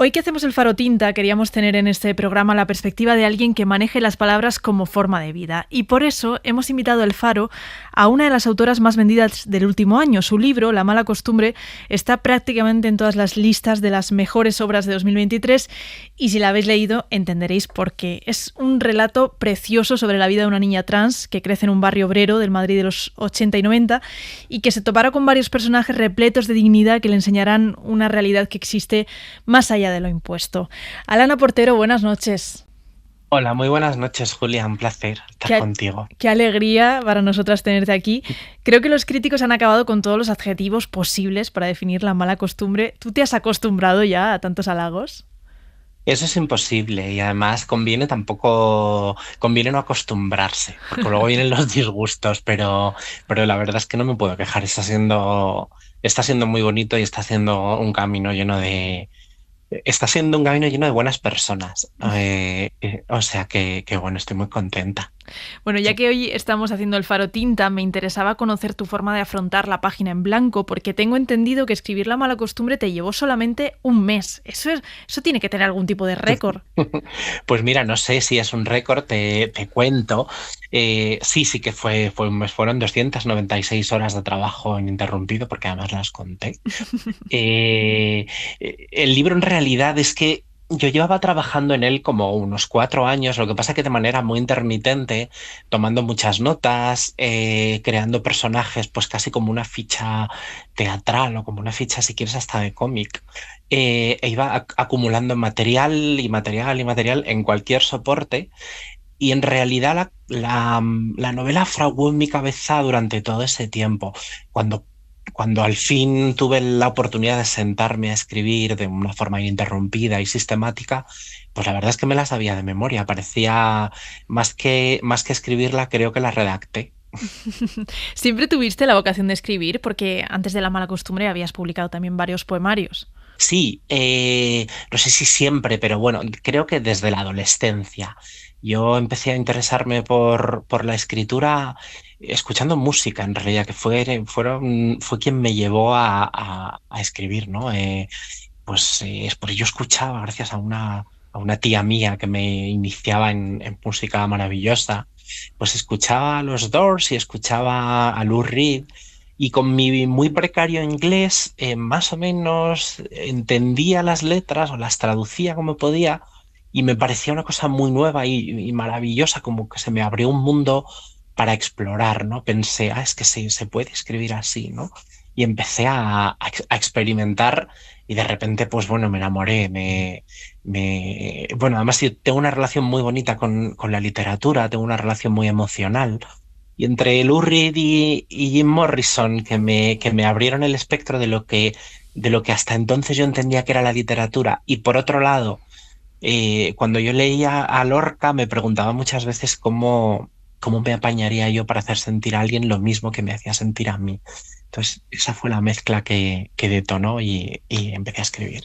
Hoy que hacemos el Faro Tinta, queríamos tener en este programa la perspectiva de alguien que maneje las palabras como forma de vida. Y por eso hemos invitado al Faro a una de las autoras más vendidas del último año. Su libro, La mala costumbre, está prácticamente en todas las listas de las mejores obras de 2023 y si la habéis leído entenderéis por qué. Es un relato precioso sobre la vida de una niña trans que crece en un barrio obrero del Madrid de los 80 y 90 y que se topará con varios personajes repletos de dignidad que le enseñarán una realidad que existe más allá de lo impuesto. Alana Portero, buenas noches. Hola, muy buenas noches, Julia. Un placer estar contigo. Qué alegría para nosotras tenerte aquí. Creo que los críticos han acabado con todos los adjetivos posibles para definir la mala costumbre. ¿Tú te has acostumbrado ya a tantos halagos? Eso es imposible y además conviene no acostumbrarse, porque luego vienen los disgustos, pero la verdad es que no me puedo quejar. Está siendo muy bonito y está siendo un camino lleno de buenas personas. O sea que bueno, estoy muy contenta. Bueno, ya que hoy estamos haciendo el Faro Tinta, me interesaba conocer tu forma de afrontar la página en blanco, porque tengo entendido que escribir La mala costumbre te llevó solamente un mes. Eso tiene que tener algún tipo de récord. Pues mira, no sé si es un récord, te cuento. Sí que fue un mes, fueron 296 horas de trabajo ininterrumpido, porque además las conté. El libro en realidad es que yo llevaba trabajando en él como unos 4 años, lo que pasa que de manera muy intermitente, tomando muchas notas, creando personajes, pues casi como una ficha teatral o como una ficha, si quieres, hasta de cómic. E iba acumulando material y material y material en cualquier soporte. Y en realidad la novela fraguó en mi cabeza durante todo ese tiempo. Cuando, cuando al fin tuve la oportunidad de sentarme a escribir de una forma ininterrumpida y sistemática, pues la verdad es que me la sabía de memoria. Parecía más que escribirla, creo que la redacté. ¿Siempre tuviste la vocación de escribir? Porque antes de La mala costumbre habías publicado también varios poemarios. Sí, no sé si siempre, pero bueno, creo que desde la adolescencia. Yo empecé a interesarme por la escritura escuchando música, en realidad, fue quien me llevó a escribir, ¿no? Es porque yo escuchaba, gracias a una tía mía que me iniciaba en música maravillosa, pues escuchaba a los Doors y escuchaba a Lou Reed. Y con mi muy precario inglés, más o menos entendía las letras o las traducía como podía y me parecía una cosa muy nueva y maravillosa, como que se me abrió un mundo para explorar, ¿no? Pensé, es que se puede escribir así, ¿no? Y empecé a experimentar y de repente, pues bueno, me enamoré, bueno, además yo tengo una relación muy bonita con la literatura, tengo una relación muy emocional. Y entre Lou Reed y Jim Morrison, que me abrieron el espectro de lo que hasta entonces yo entendía que era la literatura, y por otro lado, cuando yo leía a Lorca, me preguntaba muchas veces cómo me apañaría yo para hacer sentir a alguien lo mismo que me hacía sentir a mí. Entonces, esa fue la mezcla que detonó y empecé a escribir.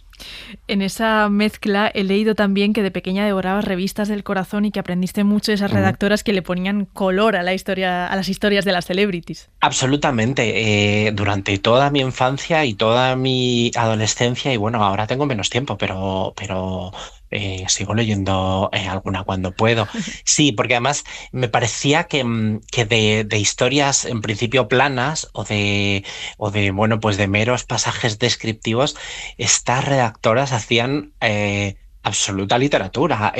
En esa mezcla he leído también que de pequeña devorabas revistas del corazón y que aprendiste mucho de esas redactoras que le ponían color a la historia, a las historias de las celebrities. Absolutamente. Durante toda mi infancia y toda mi adolescencia, y bueno, ahora tengo menos tiempo, pero sigo leyendo alguna cuando puedo. Sí, porque además me parecía que de historias en principio planas bueno, pues de meros pasajes descriptivos, estas redactoras hacían absoluta literatura,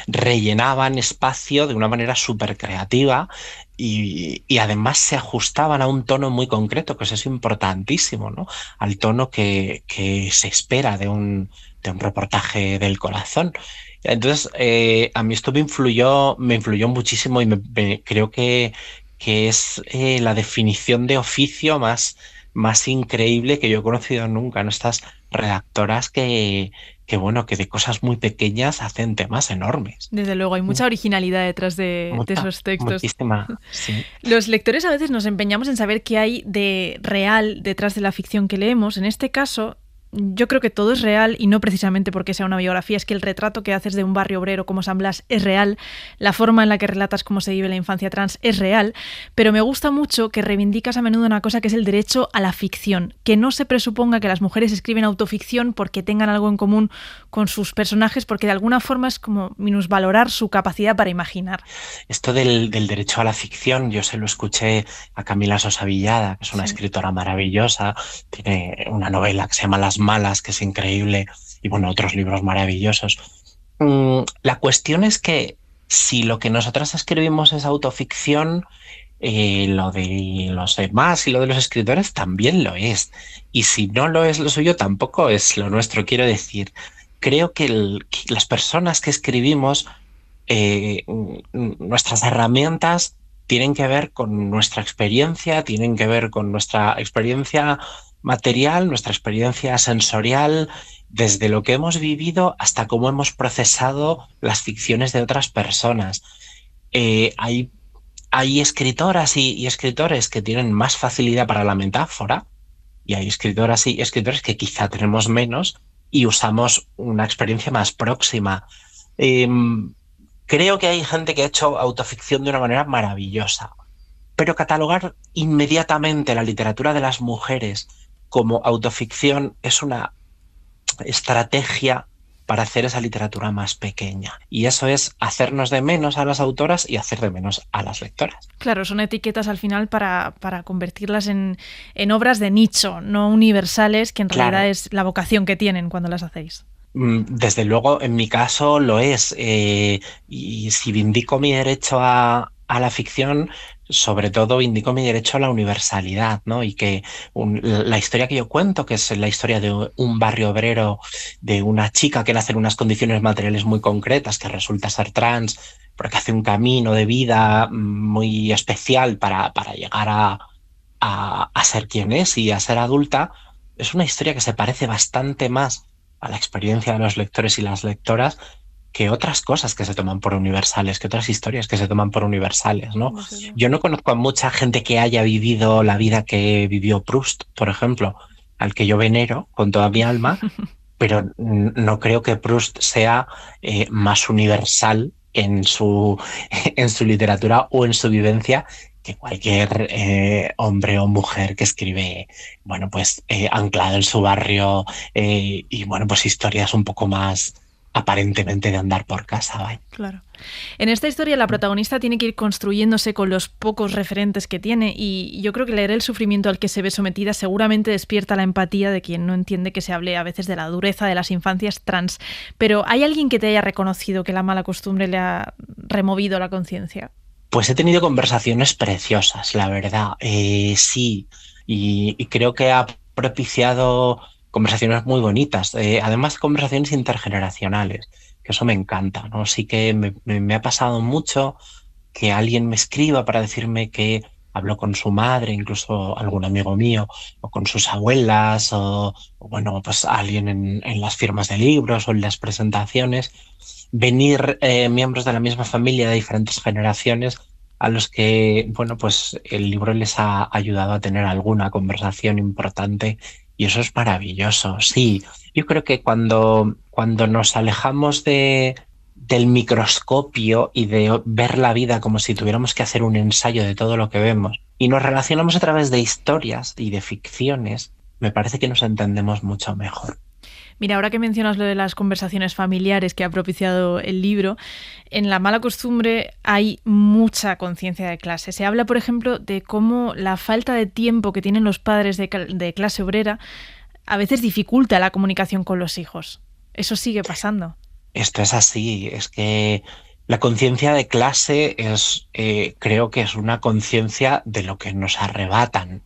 rellenaban espacio de una manera súper creativa y además se ajustaban a un tono muy concreto, que eso es importantísimo, ¿no? Al tono que se espera de un reportaje del corazón. Entonces, a mí esto me influyó muchísimo y creo que es la definición de oficio más increíble que yo he conocido nunca, ¿no? Estas redactoras bueno, que de cosas muy pequeñas hacen temas enormes. Desde luego, hay mucha originalidad detrás de Mucha, esos textos. muchísima, sí. Los lectores a veces nos empeñamos en saber qué hay de real detrás de la ficción que leemos. En este caso, yo creo que todo es real y no precisamente porque sea una biografía, es que el retrato que haces de un barrio obrero como San Blas es real, la forma en la que relatas cómo se vive la infancia trans es real, pero me gusta mucho que reivindicas a menudo una cosa que es el derecho a la ficción, que no se presuponga que las mujeres escriben autoficción porque tengan algo en común con sus personajes, porque de alguna forma es como minusvalorar su capacidad para imaginar. Esto del derecho a la ficción, yo se lo escuché a Camila Sosa Villada, que es una Sí. escritora maravillosa, tiene una novela que se llama Las Malas, que es increíble, y bueno, otros libros maravillosos. La cuestión es que si lo que nosotras escribimos es autoficción, lo de los demás y lo de los escritores también lo es. Y si no lo es lo suyo, tampoco es lo nuestro. Quiero decir, creo que, que las personas que escribimos, nuestras herramientas tienen que ver con nuestra experiencia, tienen que ver con nuestra experiencia material, nuestra experiencia sensorial, desde lo que hemos vivido hasta cómo hemos procesado las ficciones de otras personas. Hay escritoras y escritores que tienen más facilidad para la metáfora y hay escritoras y escritores que quizá tenemos menos y usamos una experiencia más próxima. Creo que hay gente que ha hecho autoficción de una manera maravillosa, pero catalogar inmediatamente la literatura de las mujeres como autoficción es una estrategia para hacer esa literatura más pequeña. Y eso es hacernos de menos a las autoras y hacer de menos a las lectoras. Claro, son etiquetas al final para convertirlas en obras de nicho, no universales, que en realidad es la vocación que tienen cuando las hacéis. Desde luego, en mi caso lo es. Y si vindico mi derecho a la ficción, sobre todo vindico mi derecho a la universalidad, ¿no? Y que la historia que yo cuento, que es la historia de un barrio obrero, de una chica que nace en unas condiciones materiales muy concretas, que resulta ser trans, porque hace un camino de vida muy especial para llegar a ser quien es y a ser adulta, es una historia que se parece bastante más a la experiencia de los lectores y las lectoras que otras cosas que se toman por universales, que otras historias que se toman por universales, ¿no? Yo no conozco a mucha gente que haya vivido la vida que vivió Proust, por ejemplo, al que yo venero con toda mi alma, pero no creo que Proust sea más universal en en su literatura o en su vivencia que cualquier hombre o mujer que escribe, bueno, pues anclado en su barrio y, bueno, pues historias un poco más aparentemente de andar por casa, ¿vale? Claro. En esta historia la protagonista tiene que ir construyéndose con los pocos referentes que tiene y yo creo que leer el sufrimiento al que se ve sometida seguramente despierta la empatía de quien no entiende que se hable a veces de la dureza de las infancias trans. Pero ¿hay alguien que te haya reconocido que la mala costumbre le ha removido la conciencia? Pues he tenido conversaciones preciosas, la verdad. Sí, y creo que ha propiciado conversaciones muy bonitas. Además, conversaciones intergeneracionales, que eso me encanta, ¿no? Sí que me ha pasado mucho que alguien me escriba para decirme que habló con su madre, incluso algún amigo mío, o con sus abuelas, o bueno, pues alguien en las firmas de libros o en las presentaciones. Venir miembros de la misma familia de diferentes generaciones a los que, bueno, pues el libro les ha ayudado a tener alguna conversación importante y eso es maravilloso. Sí, yo creo que cuando nos alejamos del microscopio y de ver la vida como si tuviéramos que hacer un ensayo de todo lo que vemos y nos relacionamos a través de historias y de ficciones, me parece que nos entendemos mucho mejor. Mira, ahora que mencionas lo de las conversaciones familiares que ha propiciado el libro, en La mala costumbre hay mucha conciencia de clase. Se habla, por ejemplo, de cómo la falta de tiempo que tienen los padres de clase obrera a veces dificulta la comunicación con los hijos. Eso sigue pasando. Esto es así, es que la conciencia de clase creo que es una conciencia de lo que nos arrebatan.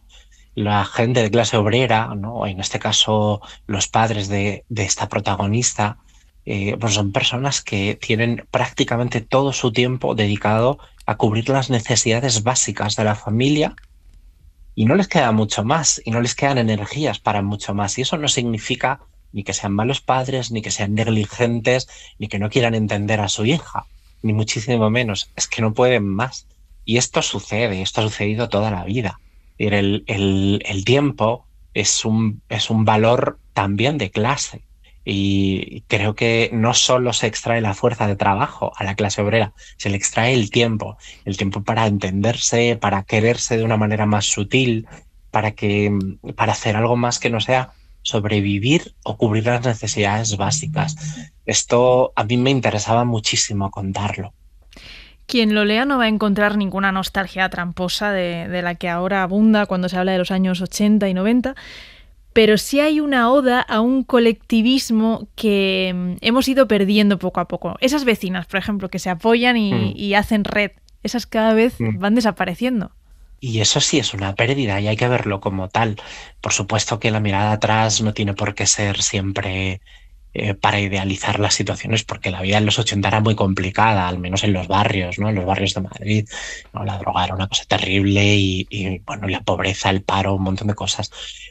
La gente de clase obrera, ¿no? En este caso los padres de esta protagonista, pues son personas que tienen prácticamente todo su tiempo dedicado a cubrir las necesidades básicas de la familia y no les queda mucho más y no les quedan energías para mucho más. Y eso no significa ni que sean malos padres, ni que sean negligentes, ni que no quieran entender a su hija, ni muchísimo menos. Es que no pueden más. Y esto sucede, esto ha sucedido toda la vida. El tiempo es un valor también de clase. Y creo que no solo se extrae la fuerza de trabajo a la clase obrera, se le extrae el tiempo para entenderse, para quererse de una manera más sutil, para hacer algo más que no sea sobrevivir o cubrir las necesidades básicas. Esto a mí me interesaba muchísimo contarlo. Quien lo lea no va a encontrar ninguna nostalgia tramposa de la que ahora abunda cuando se habla de los años 80 y 90, pero sí hay una oda a un colectivismo que hemos ido perdiendo poco a poco. Esas vecinas, por ejemplo, que se apoyan y hacen red, esas cada vez van desapareciendo. Y eso sí es una pérdida y hay que verlo como tal. Por supuesto que la mirada atrás no tiene por qué ser siempre para idealizar las situaciones, porque la vida en los 80 era muy complicada, al menos en los barrios, ¿no? En los barrios de Madrid, ¿no? La droga era una cosa terrible bueno, la pobreza, el paro, un montón de cosas.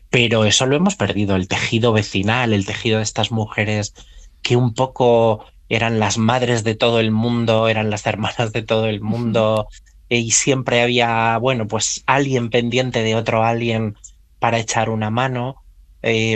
Pero eso lo hemos perdido, el tejido vecinal, el tejido de estas mujeres que un poco eran las madres de todo el mundo, eran las hermanas de todo el mundo, y siempre había, bueno, pues alguien pendiente de otro alguien para echar una mano.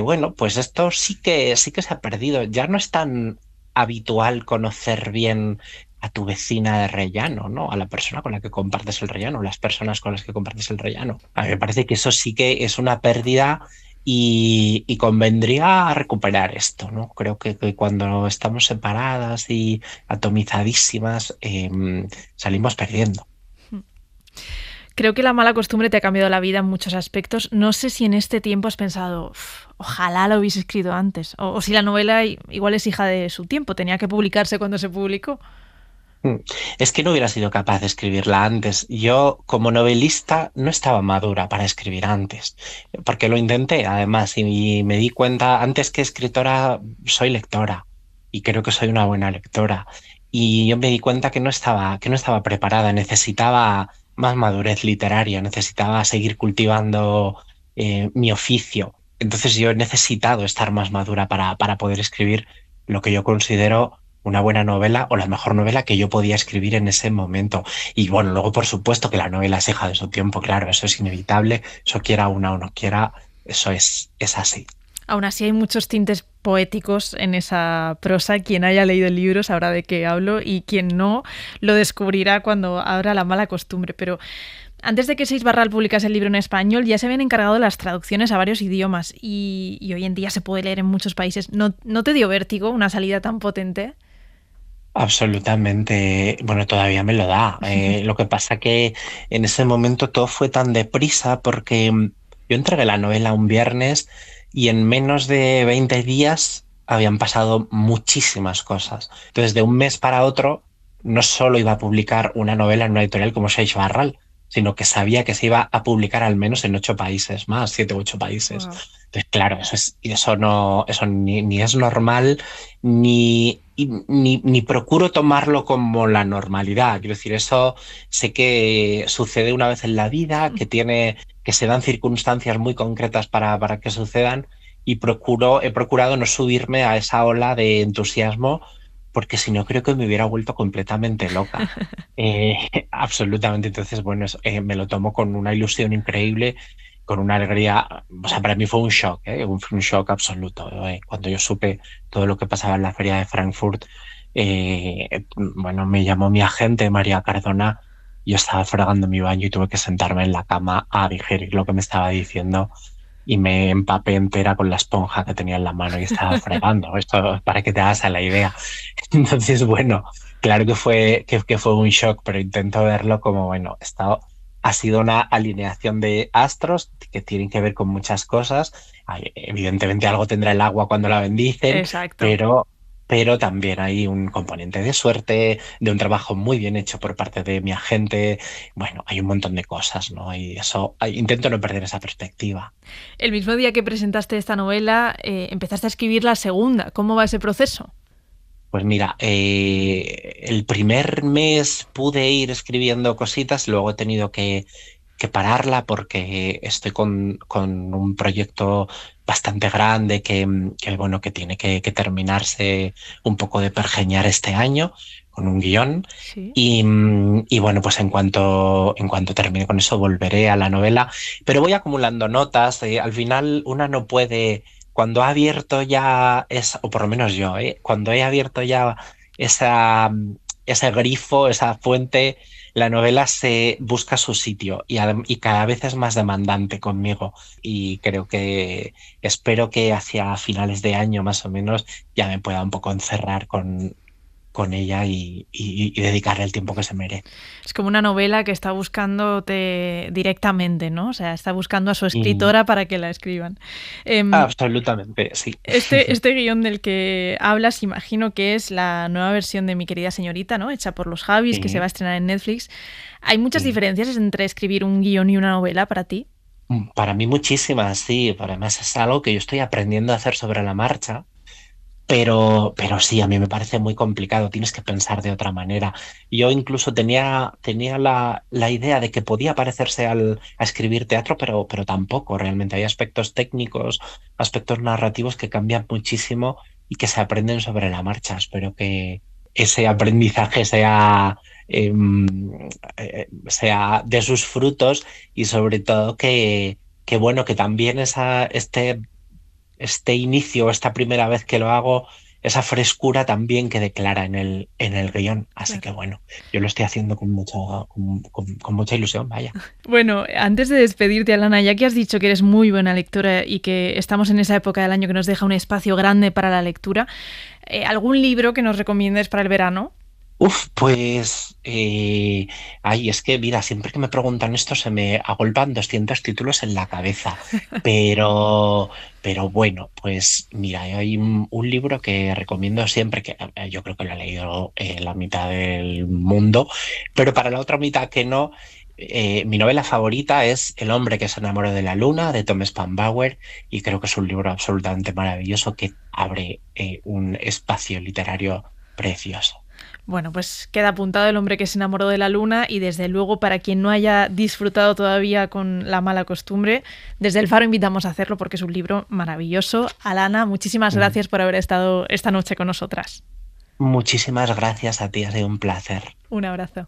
Bueno, pues esto sí que se ha perdido. Ya no es tan habitual conocer bien a tu vecina de rellano, ¿no? A la persona con la que compartes el rellano, las personas con las que compartes el rellano. A mí me parece que eso sí que es una pérdida y convendría recuperar esto, ¿no? Creo que cuando estamos separadas y atomizadísimas, salimos perdiendo. Creo que la mala costumbre te ha cambiado la vida en muchos aspectos. No sé si en este tiempo has pensado, ojalá lo hubiese escrito antes, o si la novela igual es hija de su tiempo, tenía que publicarse cuando se publicó. Es que no hubiera sido capaz de escribirla antes. Yo, como novelista, no estaba madura para escribir antes, porque lo intenté, además, y me di cuenta, antes que escritora, soy lectora, y creo que soy una buena lectora. Y yo me di cuenta que no estaba preparada, necesitaba más madurez literaria, necesitaba seguir cultivando mi oficio. Entonces yo he necesitado estar más madura para poder escribir lo que yo considero una buena novela o la mejor novela que yo podía escribir en ese momento. Y bueno, luego por supuesto que la novela es hija de su tiempo, claro, eso es inevitable, eso quiera una o no quiera, eso es así. Aún así hay muchos tintes poéticos en esa prosa. Quien haya leído el libro sabrá de qué hablo y quien no lo descubrirá cuando abra la mala costumbre. Pero antes de que Seix Barral publicase el libro en español, ya se habían encargado de las traducciones a varios idiomas y hoy en día se puede leer en muchos países. ¿No te dio vértigo una salida tan potente? Absolutamente, bueno, todavía me lo da. Lo que pasa que en ese momento todo fue tan deprisa porque yo entregué la novela un viernes y en menos de 20 días habían pasado muchísimas cosas. Entonces, de un mes para otro, no solo iba a publicar una novela en una editorial como Seix Barral, sino que sabía que se iba a publicar al menos en 8 países más, 7 u 8 países. Wow. Entonces, claro, eso no, eso ni es normal, ni procuro tomarlo como la normalidad. Quiero decir, eso sé que sucede una vez en la vida, que se dan circunstancias muy concretas para que sucedan, y he procurado no subirme a esa ola de entusiasmo, porque si no creo que me hubiera vuelto completamente loca. Absolutamente. Entonces, bueno, me lo tomo con una ilusión increíble, con una alegría. O sea, para mí fue un shock, fue un shock absoluto. Cuando yo supe todo lo que pasaba en la feria de Frankfurt, bueno, me llamó mi agente, María Cardona. Yo estaba fregando mi baño y tuve que sentarme en la cama a digerir lo que me estaba diciendo y me empapé entera con la esponja que tenía en la mano y estaba fregando. Esto para que te hagas a la idea. Entonces, bueno, claro que fue un shock, pero intento verlo como, bueno, ha sido una alineación de astros que tienen que ver con muchas cosas. Evidentemente algo tendrá el agua cuando la bendicen, Exacto. pero también hay un componente de suerte, de un trabajo muy bien hecho por parte de mi agente. Bueno, hay un montón de cosas, ¿no? Y eso, intento no perder esa perspectiva. El mismo día que presentaste esta novela, empezaste a escribir la segunda. ¿Cómo va ese proceso? Pues mira, el primer mes pude ir escribiendo cositas, luego he tenido que pararla porque estoy con un proyecto bastante grande bueno, que tiene que terminarse un poco de pergeñar este año con un guión. Sí. Y bueno, pues en cuanto termine con eso volveré a la novela, pero voy acumulando notas. Al final una no puede cuando ha abierto ya, o por lo menos yo, cuando he abierto ya esa, ese grifo, esa fuente, la novela se busca su sitio y cada vez es más demandante conmigo. Y creo que espero que hacia finales de año más o menos ya me pueda un poco encerrar con ella y dedicarle el tiempo que se merece. Es como una novela que está buscándote directamente, ¿no? O sea, está buscando a su Y escritora para que la escriban. Em, absolutamente, sí. este guión del que hablas, imagino que es la nueva versión de Mi querida señorita, ¿no? Hecha por los Javis, que se va a Sí, estrenar en Netflix. ¿Hay muchas sí. diferencias entre escribir un guión y una novela para ti? Para mí muchísimas, sí. Pero además es algo que yo estoy aprendiendo a hacer sobre la marcha. Pero sí, a mí me parece muy complicado, tienes que pensar de otra manera. Yo incluso tenía la idea de que podía parecerse a escribir teatro, pero tampoco. Realmente hay aspectos técnicos, aspectos narrativos que cambian muchísimo y que se aprenden sobre la marcha. Espero que ese aprendizaje sea de sus frutos y sobre todo que bueno, que también este inicio, esta primera vez que lo hago, esa frescura también que declara en el guión. Así Claro. que bueno, yo lo estoy haciendo con mucha ilusión, vaya. Bueno, antes de despedirte, Alana, ya que has dicho que eres muy buena lectora y que estamos en esa época del año que nos deja un espacio grande para la lectura, ¿algún libro que nos recomiendes para el verano? Uf, pues, ay, es que, mira, siempre que me preguntan esto se me agolpan 200 títulos en la cabeza, pero, pero bueno, pues mira, hay un libro que recomiendo siempre, que yo creo que lo ha leído la mitad del mundo, pero para la otra mitad que no, mi novela favorita es El hombre que se enamoró de la luna, de Tom Spanbauer, y creo que es un libro absolutamente maravilloso que abre un espacio literario precioso. Bueno, pues queda apuntado El hombre que se enamoró de la luna y desde luego para quien no haya disfrutado todavía con La mala costumbre, desde El Faro invitamos a hacerlo porque es un libro maravilloso. Alana, muchísimas Mm. gracias por haber estado esta noche con nosotras. Muchísimas gracias a ti, ha sido un placer. Un abrazo.